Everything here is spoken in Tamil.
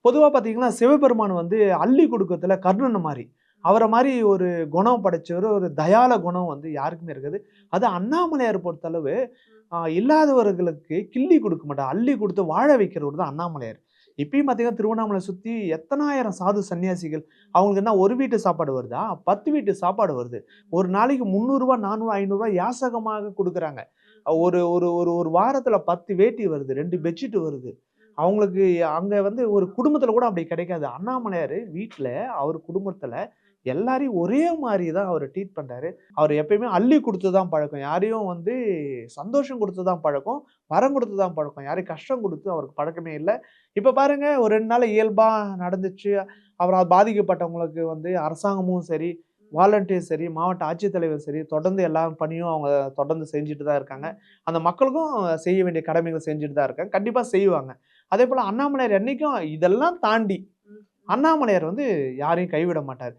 பொதுவா பார்த்தீங்கன்னா, சிவபெருமான் வந்து அள்ளி குடுக்கத்துல கர்ணன் மாரி. அவர மாரி ஒரு குணம் படைச்சவரு, ஒரு தயாள குணம் வந்து யாருக்குமே இருக்காது. அது அண்ணாமலையார் பொறுத்தளவு, இல்லாதவர்களுக்கு கிள்ளி குடுக்க மாட்டார். அள்ளி குடுத்து வாழ வைக்கிறவரு தான் அண்ணாமலையார். இப்பயும் பார்த்தீங்கன்னா, திருவண்ணாமலை சுத்தி எத்தனாயிரம் சாது சன்னியாசிகள். அவங்களுக்கு என்ன ஒரு வீட்டு சாப்பாடு வருதா? 10 வீட்டு சாப்பாடு வருது. ஒரு நாளைக்கு ரூ. 300, 400, ரூ. 500 யாசகமாக குடுக்குறாங்க. ஒரு ஒரு ஒரு ஒரு வாரத்துல 10 வேட்டி வருது, 2 பெட்ஷீட் வருது. அவங்களுக்கு அங்க வந்து ஒரு குடும்பத்துல கூட அப்படி கிடைக்காது. அண்ணாமலையாரு வீட்ல, அவர் குடும்பத்துல எல்லாரையும் ஒரே மாரி தான் அவரு ட்ரீட் பண்றாரு. அவரு எப்பயுமே அள்ளி குடுத்து தான் பழக்கம். யாரையும் வந்து சந்தோஷம் குடுத்து தான் பழக்கம். வரம் குடுத்து தான் பழக்கம். யாரையும் கஷ்டம் குடுத்து அவருக்கு பழக்கமே இல்ல. இப்ப பாருங்க ஒரு 2 நாள் இயல்பா நடந்துச்சு. அவரால் பாதிக்கப்பட்டவங்களுக்கு வந்து அரசாங்கமும் சரி, வாலண்டியர் சரி, மாவட்ட ஆட்சித்தலைவர் சரி, தொடர்ந்து எல்லா பணியும் அவங்க தொடர்ந்து செஞ்சுட்டு தான் இருக்காங்க. அந்த மக்களுக்கும் செய்ய வேண்டிய கடமைகள செஞ்சுட்டு தான் இருக்காங்க. கண்டிப்பா செய்வாங்க. அதேபோல அண்ணாமலையார் என்னைக்கும் இதெல்லாம் தாண்டி, அண்ணாமலையார் வந்து யாரையும் கைவிட மாட்டாரு.